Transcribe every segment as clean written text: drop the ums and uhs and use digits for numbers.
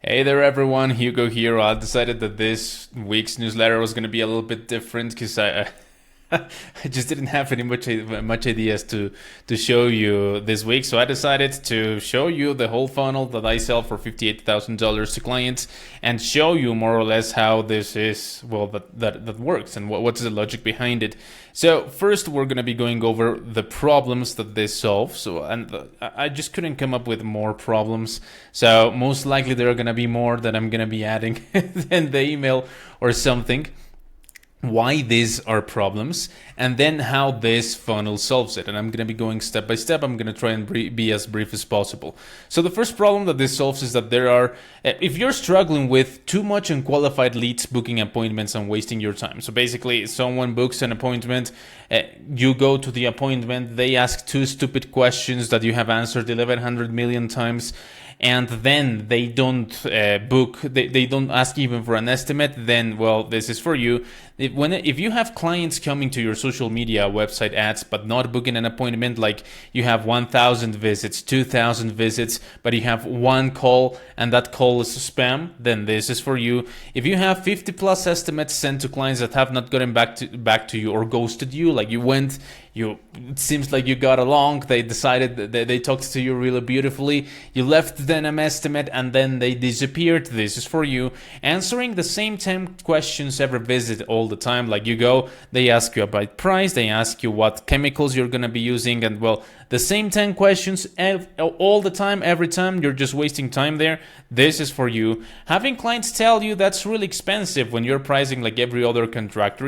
Hey there everyone, Hugo here. I decided that this week's newsletter was going to be a little bit different because I just didn't have any much ideas to show you this week. So I decided to show you the whole funnel that I sell for $58,000 to clients and show you more or less how this is, well, that works and what's the logic behind it. So first we're going to be going over the problems that this solves. I just couldn't come up with more problems. So most likely there are going to be more that I'm going to be adding in the email or something. Why these are problems, and then how this funnel solves it. And I'm going to be going step by step. I'm going to try and be as brief as possible. So the first problem that this solves is that if you're struggling with too much unqualified leads booking appointments and wasting your time. So basically, someone books an appointment, you go to the appointment, they ask two stupid questions that you have answered 1,100 million times, and then they don't book, they don't ask even for an estimate, then, well, this is for you. If you have clients coming to your social media website ads but not booking an appointment, like you have 1,000 visits, 2,000 visits, but you have one call and that call is spam, then this is for you. If you have 50 plus estimates sent to clients that have not gotten back to you or ghosted you, like it seems like you got along, they decided that they talked to you really beautifully, you left them an estimate and then they disappeared, this is for you. Answering the same 10 questions every visit all the time, like you go, they ask you about price, they ask you what chemicals you're going to be using, and well, the same 10 questions all the time, every time, you're just wasting time there, this is for you. Having clients tell you that's really expensive when you're pricing like every other contractor,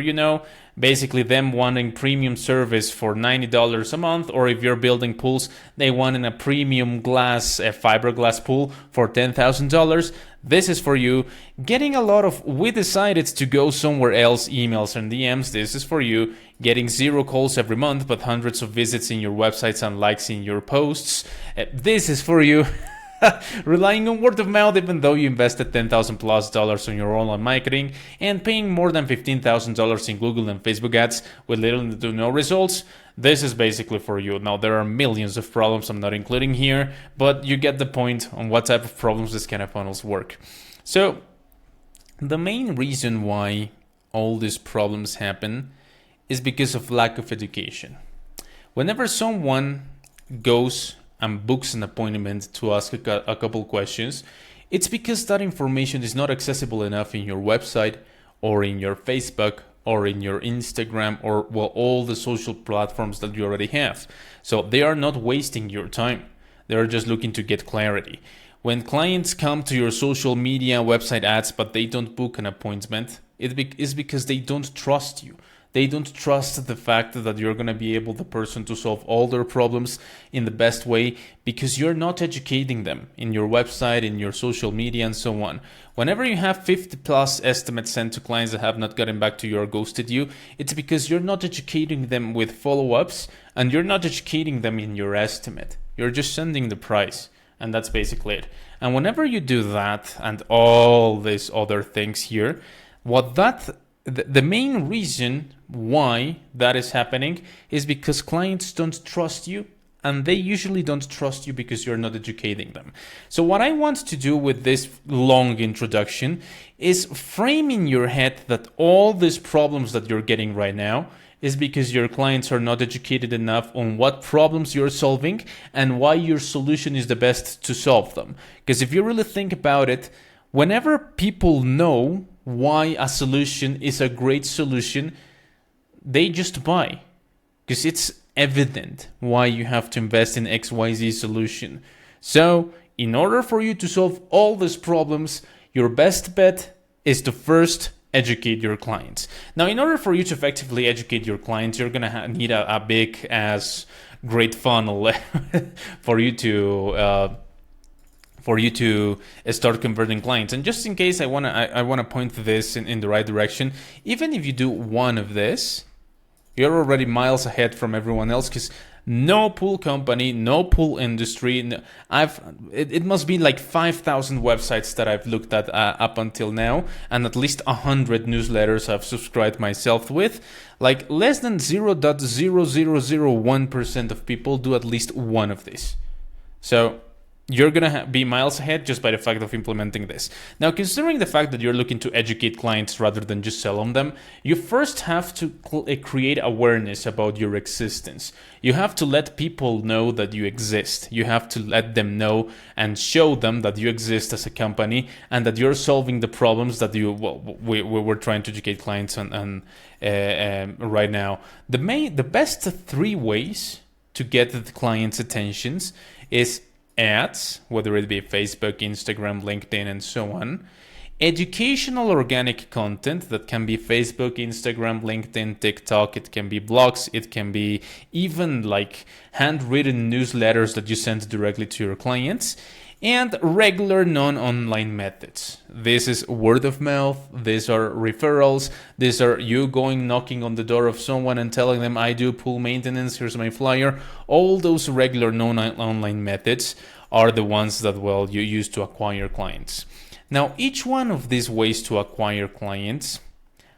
basically them wanting premium service for $90 a month, or if you're building pools, they want in a premium glass, a fiberglass pool for $10,000. This is for you. Getting a lot of "we decided to go somewhere else" emails and DMs, this is for you. Getting 0 calls every month but hundreds of visits in your websites and likes in your posts, this is for you. Relying on word of mouth even though you invested $10,000+ on your online marketing, and paying more than $15,000 in Google and Facebook ads with little to no results, this is basically for you. Now there are millions of problems I'm not including here, but you get the point on what type of problems this kind of funnels work. So the main reason why all these problems happen is because of lack of education. Whenever someone goes and books an appointment to ask a couple questions, it's because that information is not accessible enough in your website or in your Facebook or in your Instagram or, well, all the social platforms that you already have. So they are not wasting your time. They are just looking to get clarity. When clients come to your social media website ads but they don't book an appointment, it's because they don't trust you. They don't trust the fact that you're going to be the person to solve all their problems in the best way, because you're not educating them in your website, in your social media, and so on. Whenever you have 50 plus estimates sent to clients that have not gotten back to you or ghosted you, it's because you're not educating them with follow-ups, and you're not educating them in your estimate. You're just sending the price, and that's basically it. And whenever you do that and all these other things here, the main reason why that is happening is because clients don't trust you, and they usually don't trust you because you're not educating them. So what I want to do with this long introduction is frame in your head that all these problems that you're getting right now is because your clients are not educated enough on what problems you're solving and why your solution is the best to solve them. Because if you really think about it, whenever people know why a solution is a great solution, they just buy, because it's evident why you have to invest in XYZ solution. So in order for you to solve all these problems, your best bet is to first educate your clients. Now, in order for you to effectively educate your clients, you're going to need a big ass great funnel for you to start converting clients. And just in case, I want to point this in the right direction. Even if you do one of this, you're already miles ahead from everyone else, because no pool company, no pool industry, it must be like 5,000 websites that I've looked at up until now, and at least 100 newsletters I've subscribed myself with. Like less than 0.0001% of people do at least one of these. So you're going to be miles ahead just by the fact of implementing this. Now, considering the fact that you're looking to educate clients rather than just sell on them, you first have to create awareness about your existence. You have to let people know that you exist. You have to let them know and show them that you exist as a company and that you're solving the problems that we're trying to educate clients on right now. The best 3 ways to get the client's attentions is ads, whether it be Facebook, Instagram, LinkedIn, and so on. Educational organic content that can be Facebook, Instagram, LinkedIn, TikTok. It can be blogs. It can be even like handwritten newsletters that you send directly to your clients. And regular non-online methods. This is word of mouth. These are referrals. These are you going knocking on the door of someone and telling them, I do pool maintenance, here's my flyer. All those regular non-online methods are the ones that, well, you use to acquire clients. Now, each one of these ways to acquire clients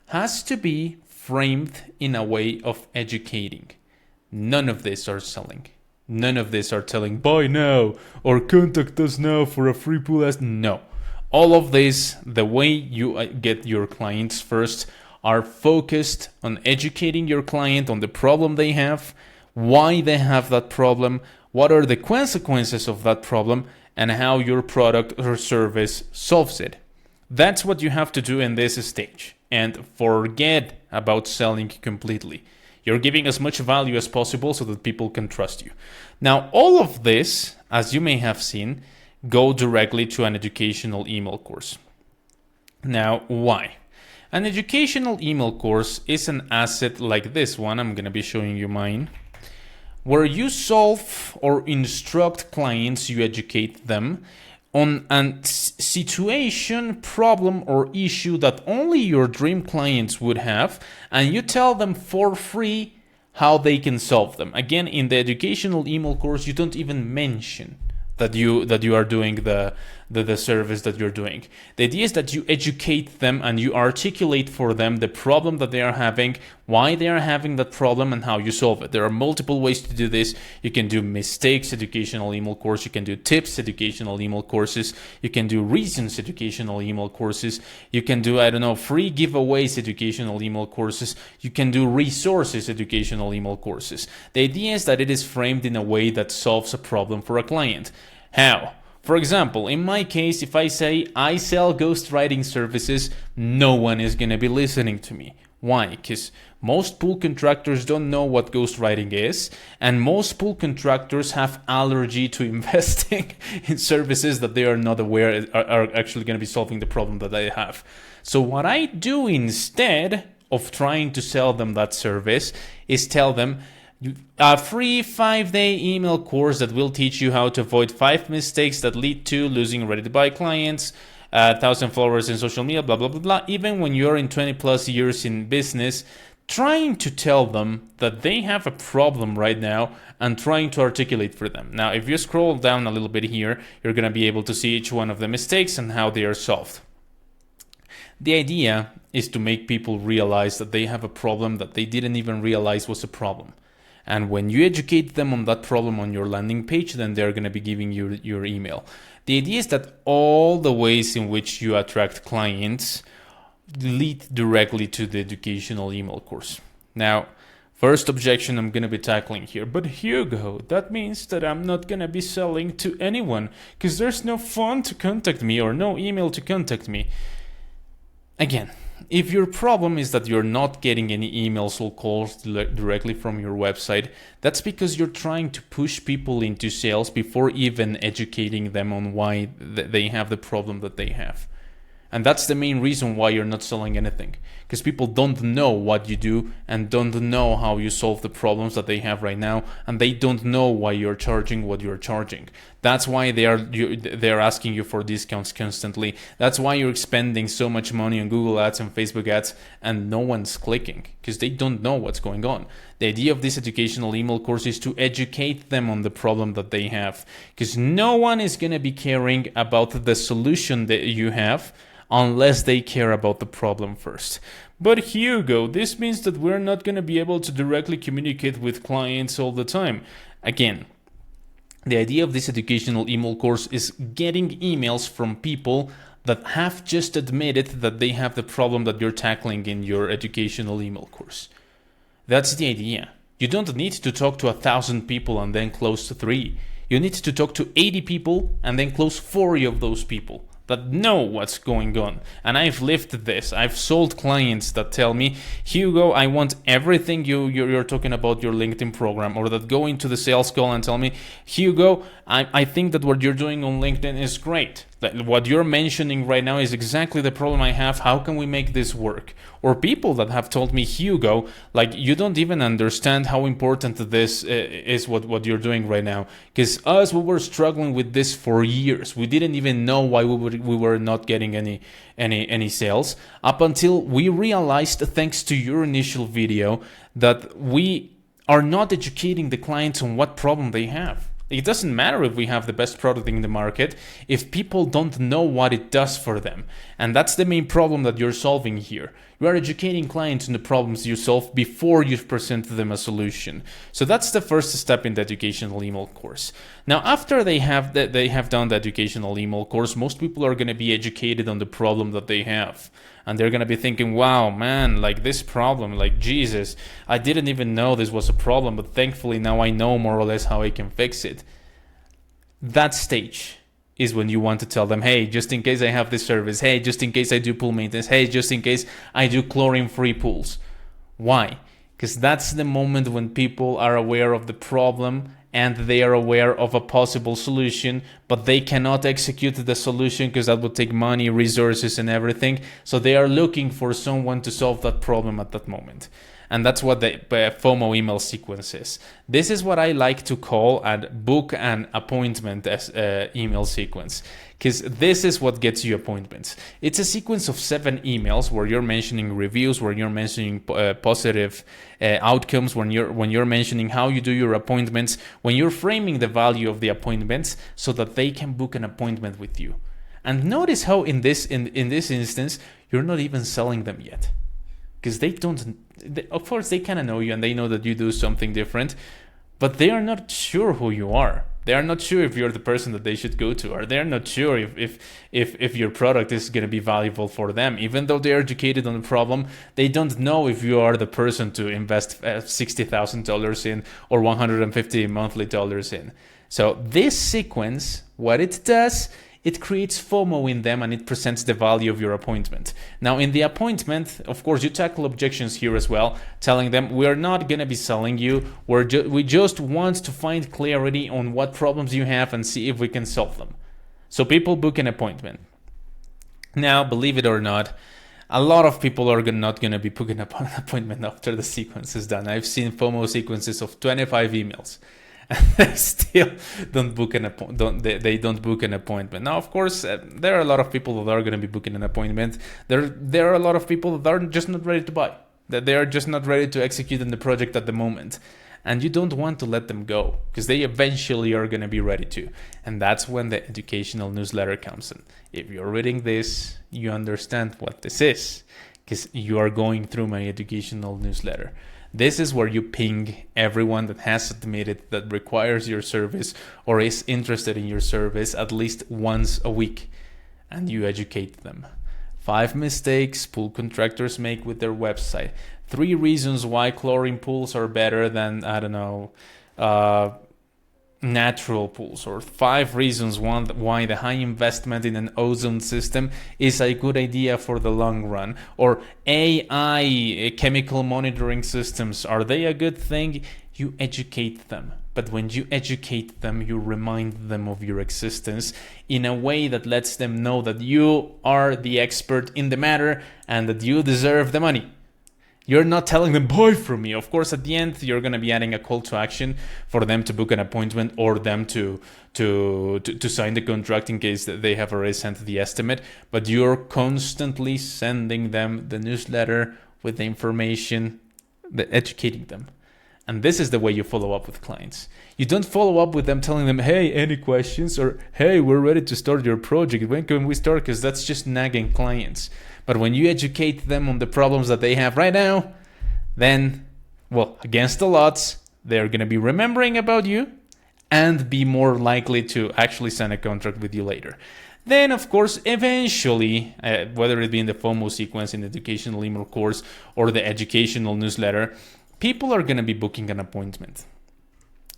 has to be framed in a way of educating. None of these are selling. None of these are telling buy now or contact us now for a free pool. No. All of this, the way you get your clients first, are focused on educating your client on the problem they have, why they have that problem, what are the consequences of that problem, and how your product or service solves it. That's what you have to do in this stage. And forget about selling completely. You're giving as much value as possible so that people can trust you. Now, all of this, as you may have seen, go directly to an educational email course. Now, why? An educational email course is an asset like this one. I'm going to be showing you mine, where you solve or instruct clients, you educate them on a situation, problem, or issue that only your dream clients would have, and you tell them for free how they can solve them. Again, in the educational email course, you don't even mention that you are doing the service that you're doing. The idea is that you educate them and you articulate for them the problem that they are having, why they are having that problem, and how you solve it. There are multiple ways to do this. You can do mistakes educational email course. You can do tips educational email courses. You can do reasons educational email courses. You can do, free giveaways educational email courses. You can do resources educational email courses. The idea is that it is framed in a way that solves a problem for a client. How? For example, in my case, if I say I sell ghostwriting services, no one is going to be listening to me. Why? Because most pool contractors don't know what ghostwriting is, and most pool contractors have allergy to investing in services that they are not aware are actually going to be solving the problem that they have. So what I do instead of trying to sell them that service is tell them, a free 5-day email course that will teach you how to avoid 5 mistakes that lead to losing ready-to-buy clients, 1,000 followers in social media, blah, blah, blah, blah. Even when you're in 20 plus years in business, trying to tell them that they have a problem right now and trying to articulate for them. Now, if you scroll down a little bit here, you're going to be able to see each one of the mistakes and how they are solved. The idea is to make people realize that they have a problem that they didn't even realize was a problem. And when you educate them on that problem on your landing page, then they're going to be giving you your email. The idea is that all the ways in which you attract clients lead directly to the educational email course. Now, first objection I'm going to be tackling here. But Hugo, that means that I'm not going to be selling to anyone because there's no phone to contact me or no email to contact me. Again, if your problem is that you're not getting any emails or calls directly from your website, that's because you're trying to push people into sales before even educating them on why they have the problem that they have. And that's the main reason why you're not selling anything. Because people don't know what you do and don't know how you solve the problems that they have right now. And they don't know why you're charging what you're charging. That's why they're asking you for discounts constantly. That's why you're spending so much money on Google ads and Facebook ads and no one's clicking because they don't know what's going on. The idea of this educational email course is to educate them on the problem that they have, because no one is going to be caring about the solution that you have unless they care about the problem first. But Hugo, this means that we're not going to be able to directly communicate with clients all the time. Again, The idea of this educational email course is getting emails from people that have just admitted that they have the problem that you're tackling in your educational email course. That's the idea. You don't need to talk to 1,000 people and then close 3. You need to talk to 80 people and then close 40 of those people that know what's going on. And I've lived this. I've sold clients that tell me, Hugo, I want everything you're talking about your LinkedIn program, or that go into the sales call and tell me, Hugo, I think that what you're doing on LinkedIn is great. That what you're mentioning right now is exactly the problem I have. How can we make this work? Or people that have told me, Hugo, like, you don't even understand how important this is what you're doing right now. Because we were struggling with this for years. We didn't even know why we were not getting any sales, up until we realized, thanks to your initial video, that we are not educating the clients on what problem they have. It doesn't matter if we have the best product in the market if people don't know what it does for them. And that's the main problem that you're solving here. You are educating clients on the problems you solve before you present them a solution. So that's the first step in the educational email course. Now, after they have done the educational email course, most people are going to be educated on the problem that they have. And they're going to be thinking, wow, man, like this problem, like Jesus, I didn't even know this was a problem, but thankfully now I know more or less how I can fix it. That stage is when you want to tell them, hey, just in case I have this service, hey, just in case I do pool maintenance, hey, just in case I do chlorine-free pools. Why? Because that's the moment when people are aware of the problem and they are aware of a possible solution, but they cannot execute the solution because that would take money, resources, and everything. So they are looking for someone to solve that problem at that moment. And that's what the FOMO email sequence is. This is what I like to call a book an appointment as email sequence, because this is what gets you appointments. It's a sequence of 7 emails where you're mentioning reviews, where you're mentioning positive outcomes, when you're mentioning how you do your appointments, when you're framing the value of the appointments so that they can book an appointment with you. And notice how in this instance, you're not even selling them yet. Because of course they kind of know you and they know that you do something different, but they are not sure who you are. They are not sure if you're the person that they should go to, or they're not sure if your product is going to be valuable for them. Even though they're educated on the problem, they don't know if you are the person to invest $60,000 in or $150 monthly dollars in. So this sequence, what it does, it creates FOMO in them and it presents the value of your appointment. Now, in the appointment, of course, you tackle objections here as well, telling them we're not going to be selling you. We just want to find clarity on what problems you have and see if we can solve them. So people book an appointment. Now, believe it or not, a lot of people are not going to be booking an appointment after the sequence is done. I've seen FOMO sequences of 25 emails. They still don't book an appointment. They don't book an appointment. Now, of course, there are a lot of people that are going to be booking an appointment. There are a lot of people that are just not ready to buy. That they are just not ready to execute on the project at the moment. And you don't want to let them go because they eventually are going to be ready to. And that's when the educational newsletter comes in. If you're reading this, you understand what this is because you are going through my educational newsletter. This is where you ping everyone that has admitted that requires your service or is interested in your service at least once a week, and you educate them. 5 mistakes pool contractors make with their website. 3 reasons why chlorine pools are better than, natural pools, or 5 reasons why the high investment in an ozone system is a good idea for the long run, or AI chemical monitoring systems, are they a good thing? You educate them. But when you educate them, you remind them of your existence in a way that lets them know that you are the expert in the matter and that you deserve the money. You're not telling them, buy from me. Of course, at the end, you're going to be adding a call to action for them to book an appointment or them to sign the contract in case they have already sent the estimate. But you're constantly sending them the newsletter with the information, educating them. And this is the way you follow up with clients. You don't follow up with them telling them, hey, any questions? Or, hey, we're ready to start your project. When can we start? Because that's just nagging clients. But when you educate them on the problems that they have right now, then, well, against the odds, they're going to be remembering about you and be more likely to actually sign a contract with you later. Then, of course, eventually, whether it be in the FOMO sequence, in the educational email course, or the educational newsletter, people are going to be booking an appointment.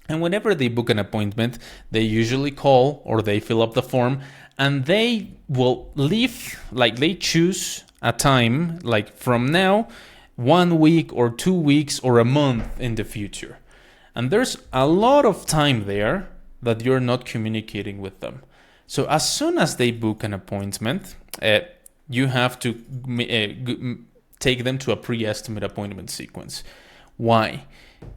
And whenever they book an appointment, they usually call or they fill up the form, and they will leave, like they choose a time, like from now, 1 week or 2 weeks or a month in the future. And there's a lot of time there that you're not communicating with them. So as soon as they book an appointment, you have to take them to a pre-estimate appointment sequence. Why?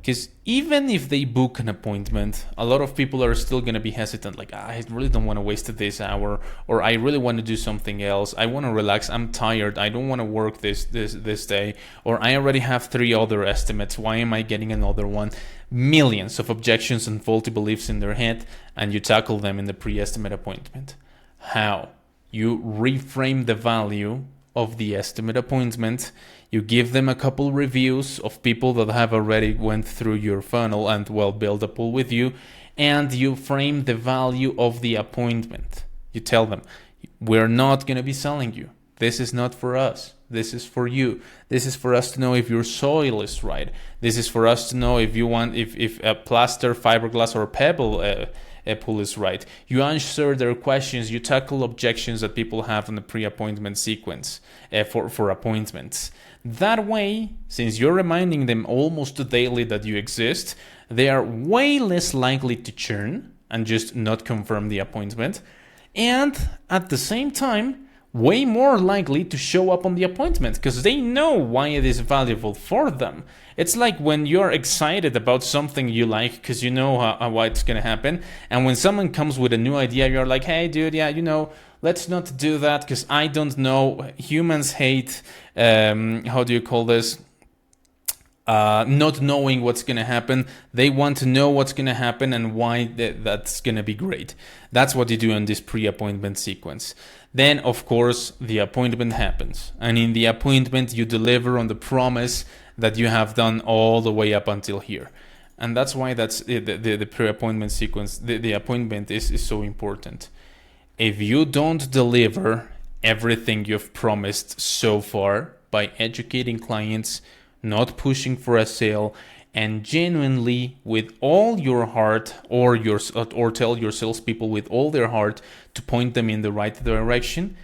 Because even if they book an appointment, a lot of people are still going to be hesitant, like, I really don't want to waste this hour, or I really want to do something else. I want to relax. I'm tired. I don't want to work this day, or I already have 3 other estimates. Why am I getting another one? Millions of objections and faulty beliefs in their head, and you tackle them in the pre-estimate appointment. How? You reframe the value of the estimate appointment. You give them a couple reviews of people that have already went through your funnel and build a pool with you, and you frame the value of the appointment. You tell them, we're not going to be selling you. This is not for us. This is for you. This is for us to know if your soil is right. This is for us to know if you want, if a plaster, fiberglass, or pebble pool is right. You answer their questions. You tackle objections that people have in the pre-appointment sequence for appointments. That way, since you're reminding them almost daily that you exist, they are way less likely to churn and just not confirm the appointment. And at the same time, way more likely to show up on the appointment because they know why it is valuable for them. It's like when you're excited about something you like because you know how it's going to happen. And when someone comes with a new idea, you're like, hey, dude, yeah, let's not do that because I don't know. Humans hate, how do you call this? Not knowing what's going to happen. They want to know what's going to happen and why that's going to be great. That's what you do in this pre-appointment sequence. Then, of course, the appointment happens. And in the appointment, you deliver on the promise that you have done all the way up until here. And that's why that's the pre-appointment sequence. The appointment is so important. If you don't deliver everything you've promised so far by educating clients, not pushing for a sale, and genuinely with all your heart, or tell your salespeople with all their heart to point them in the right direction,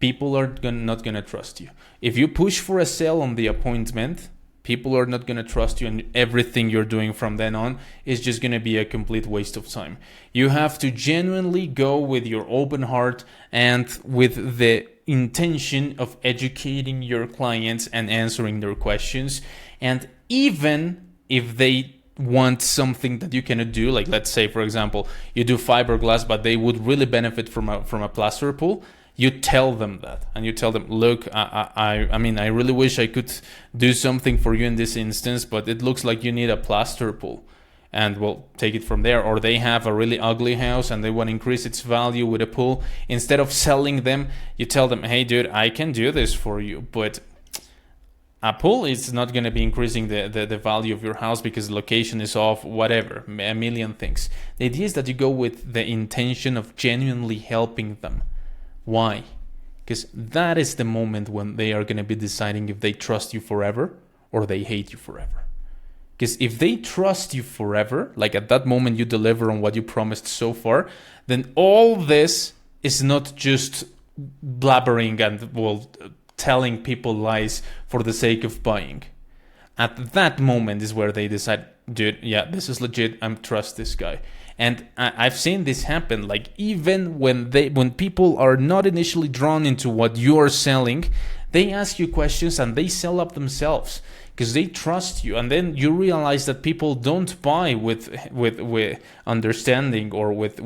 people are not going to trust you. If you push for a sale on the appointment, people are not going to trust you, and everything you're doing from then on is just going to be a complete waste of time. You have to genuinely go with your open heart and with the intention of educating your clients and answering their questions. And even if they want something that you cannot do, like let's say, for example, you do fiberglass, but they would really benefit from a plaster pool, you tell them that, and you tell them, look, I mean, I really wish I could do something for you in this instance, but it looks like you need a plaster pool, and we'll take it from there. Or they have a really ugly house and they want to increase its value with a pool. Instead of selling them, you tell them, hey, dude, I can do this for you, but a pool is not going to be increasing the value of your house because the location is off, whatever, a million things. The idea is that you go with the intention of genuinely helping them. Why? Because that is the moment when they are going to be deciding if they trust you forever or they hate you forever. Because if they trust you forever, like at that moment you deliver on what you promised so far, then all this is not just blabbering and telling people lies for the sake of buying. At that moment is where they decide, dude, yeah, this is legit. I trust this guy. And I've seen this happen. Like even when people are not initially drawn into what you're selling, they ask you questions and they sell up themselves because they trust you. And then you realize that people don't buy with understanding or with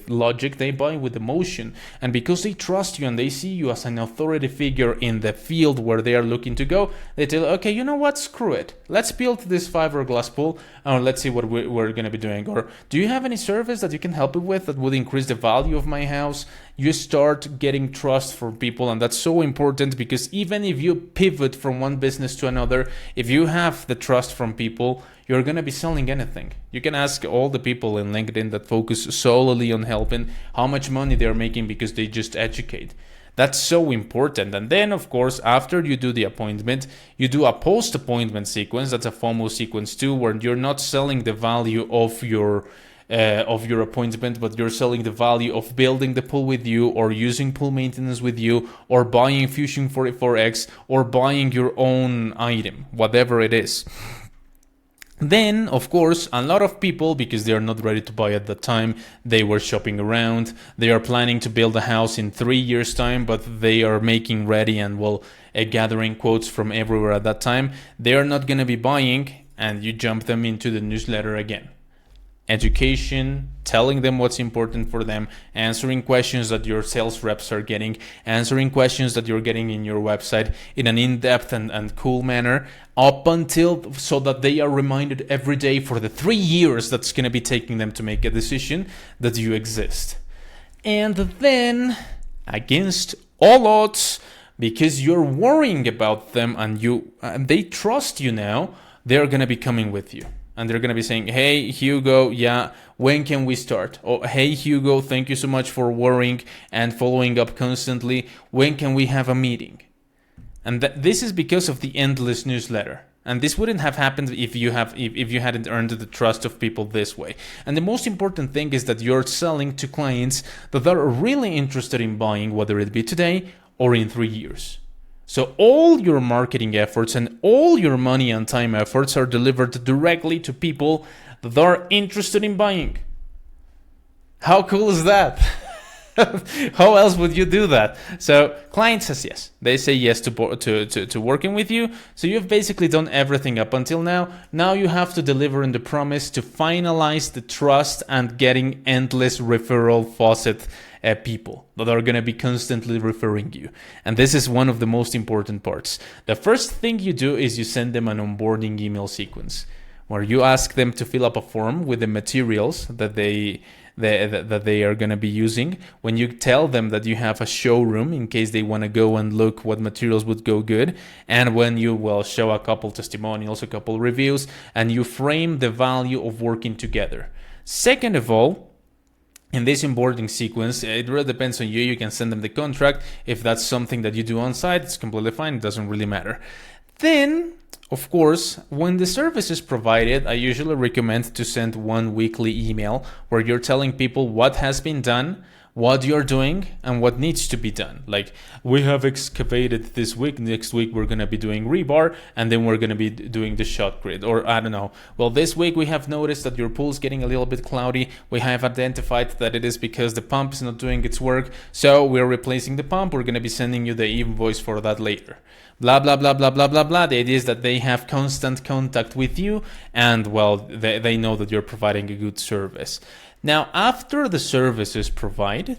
logic. They buy with emotion. And because they trust you and they see you as an authority figure in the field where they are looking to go, they tell, okay, you know what? Screw it. Let's build this fiberglass pool, or let's see what we're going to be doing. Or do you have any service that you can help me with that would increase the value of my house? you start getting trust for people. And that's so important, because even if you pivot from one business to another, if you have the trust from people, you're going to be selling anything. You can ask all the people in LinkedIn that focus solely on helping how much money they're making because they just educate. That's so important. And then, of course, after you do the appointment, you do a post-appointment sequence. That's a FOMO sequence too, where you're not selling the value of your appointment, but you're selling the value of building the pool with you, or using pool maintenance with you, or buying Fusion 44X, or buying your own item, whatever it is. Then, of course, a lot of people, because they are not ready to buy at the time, they were shopping around, they are planning to build a house in 3 years' time, but they are making ready and gathering quotes from everywhere at that time. They are not going to be buying, and you jump them into the newsletter again. Education, telling them what's important for them, answering questions that your sales reps are getting, answering questions that you're getting in your website in an in-depth and cool manner, up until so that they are reminded every day for the 3 years that's going to be taking them to make a decision that you exist. And then, against all odds, because you're worrying about them and they trust you now, they're going to be coming with you. And they're going to be saying, hey, Hugo, yeah, when can we start? Oh, hey, Hugo, thank you so much for worrying and following up constantly. When can we have a meeting? And this is because of the endless newsletter. And this wouldn't have happened if you hadn't earned the trust of people this way. And the most important thing is that you're selling to clients that are really interested in buying, whether it be today or in 3 years. So all your marketing efforts and all your money and time efforts are delivered directly to people that are interested in buying. How cool is that? How else would you do that? So client says yes. They say yes to working with you. So you've basically done everything up until now. Now you have to deliver on the promise to finalize the trust and getting endless referral faucet people that are going to be constantly referring you. And this is one of the most important parts. The first thing you do is you send them an onboarding email sequence where you ask them to fill up a form with the materials that they are going to be using. When you tell them that you have a showroom in case they want to go and look what materials would go good, and when you will show a couple testimonials, a couple reviews, and you frame the value of working together. Second of all, in this onboarding sequence, it really depends on you. You can send them the contract. If that's something that you do on site, it's completely fine. It doesn't really matter. Then, of course, when the service is provided, I usually recommend to send one weekly email where you're telling people what has been done, what you're doing, and what needs to be done. Like, we have excavated this week, next week we're going to be doing rebar, and then we're going to be doing the shot grid. Or I don't know, well, this week we have noticed that your pool's getting a little bit cloudy. We have identified that it is because the pump is not doing its work, so we're replacing the pump. We're going to be sending you the invoice for that later. Blah, blah, blah, blah, blah, blah, blah. The idea is that they have constant contact with you, and well, they know that you're providing a good service. Now, after the service is provided,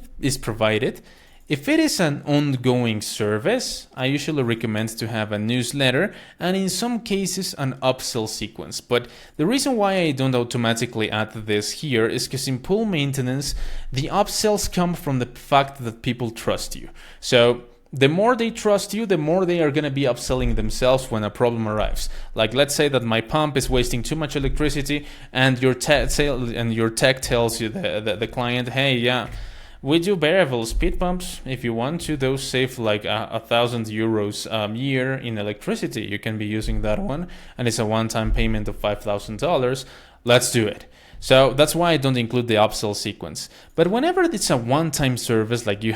if it is an ongoing service, I usually recommend to have a newsletter and in some cases an upsell sequence. But the reason why I don't automatically add this here is because in pool maintenance, the upsells come from the fact that people trust you. So the more they trust you, the more they are going to be upselling themselves when a problem arrives. Like, let's say that my pump is wasting too much electricity, and your tech tells you, the client, hey, yeah, we do variable speed pumps. If you want to, those save like 1,000 euros a year in electricity. You can be using that one, and it's a one-time payment of $5,000. Let's do it. So that's why I don't include the upsell sequence. But whenever it's a one-time service, like you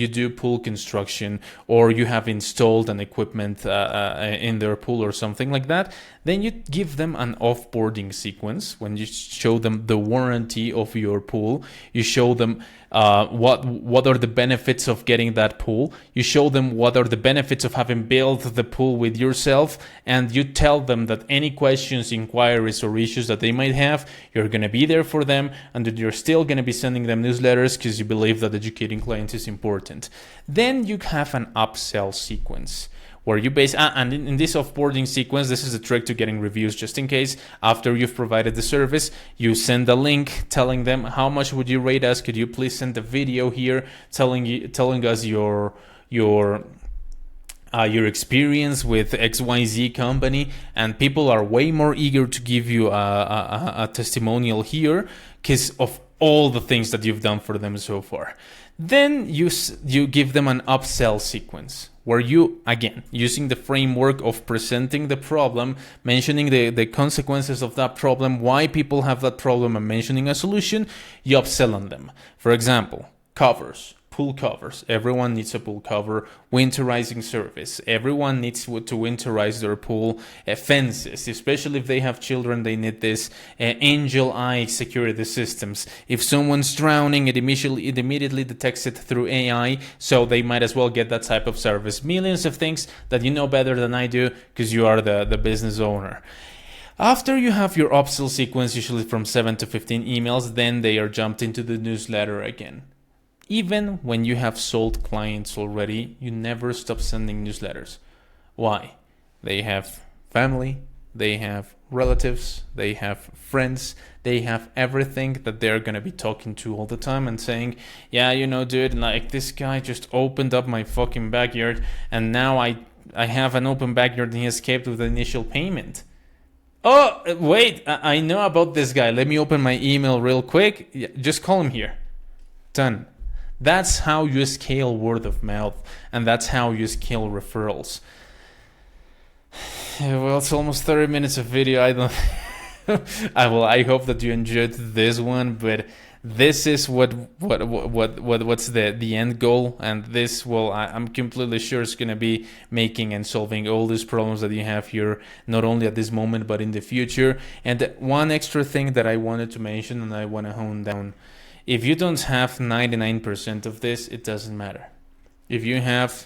do pool construction, or you have installed an equipment in their pool or something like that, then you give them an offboarding sequence. When you show them the warranty of your pool, you show them what are the benefits of getting that pool. You show them what are the benefits of having built the pool with yourself, and you tell them that any questions, inquiries, or issues that they might have, you're going to be there for them, and that you're still going to be sending them newsletters because you believe that educating clients is important. Then you have an upsell sequence where you base and in this offboarding sequence, this is a trick to getting reviews. Just in case, after you've provided the service, you send a link telling them, how much would you rate us? Could you please send a video here telling us your experience with XYZ company? And people are way more eager to give you a testimonial here because of all the things that you've done for them so far. Then you give them an upsell sequence, where you, again, using the framework of presenting the problem, mentioning the consequences of that problem, why people have that problem, and mentioning a solution, you upsell on them. For example, covers. Pool covers. Everyone needs a pool cover. Winterizing service. Everyone needs to winterize their pool. Fences, especially if they have children, they need this. Angel eye security systems. If someone's drowning, it immediately detects it through AI, so they might as well get that type of service. Millions of things that you know better than I do because you are the business owner. After you have your upsell sequence, usually from 7 to 15 emails, then they are jumped into the newsletter again. Even when you have sold clients already, you never stop sending newsletters. Why? They have family, they have relatives, they have friends, they have everything that they're going to be talking to all the time and saying, yeah, you know, dude, like this guy just opened up my fucking backyard and now I have an open backyard and he escaped with the initial payment. Oh, wait, I know about this guy. Let me open my email real quick. Yeah, just call him here. Done. That's how you scale word of mouth, and that's how you scale referrals. Well, it's almost 30 minutes of video. I hope that you enjoyed this one, but this is what's the end goal, and this will, I'm completely sure, it's going to be making and solving all these problems that you have here, not only at this moment but in the future. And one extra thing that I wanted to mention, and I want to hone down. If you don't have 99% of this, it doesn't matter. If you have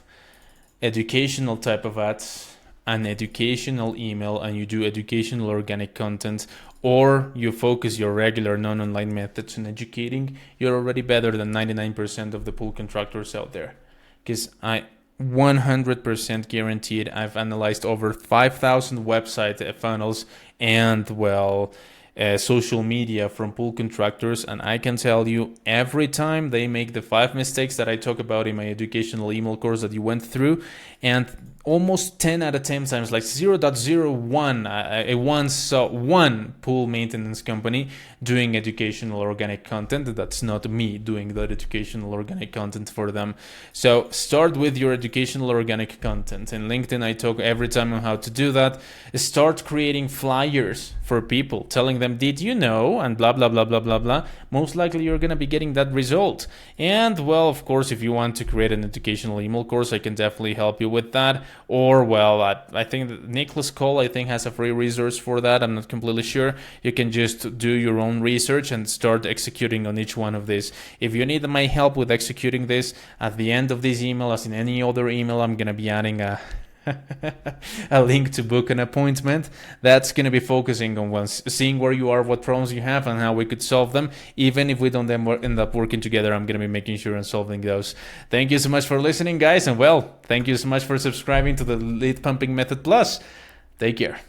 educational type of ads, an educational email, and you do educational organic content, or you focus your regular non-online methods on educating, you're already better than 99% of the pool contractors out there. Because I 100% guaranteed, I've analyzed over 5,000 website funnels and, social media from pool contractors, and I can tell you, every time they make the 5 mistakes that I talk about in my educational email course that you went through, and almost 10 out of 10 times, like 0.01, I once saw one pool maintenance company doing educational organic content. That's not me doing that educational organic content for them. So start with your educational organic content. In LinkedIn, I talk every time on how to do that. Start creating flyers for people, telling them, did you know, and blah, blah, blah, blah, blah, blah. Most likely you're going to be getting that result. And of course, if you want to create an educational email course, I can definitely help you with that. Or, I think that Nicholas Cole, has a free resource for that. I'm not completely sure. You can just do your own research and start executing on each one of these. If you need my help with executing this, at the end of this email, as in any other email, I'm going to be adding a link to book an appointment. That's going to be focusing on seeing where you are, what problems you have, and how we could solve them. Even if we don't end up working together, I'm going to be making sure and solving those. Thank you so much for listening, guys, and thank you so much for subscribing to the Lead Pumping Method Plus. Take care.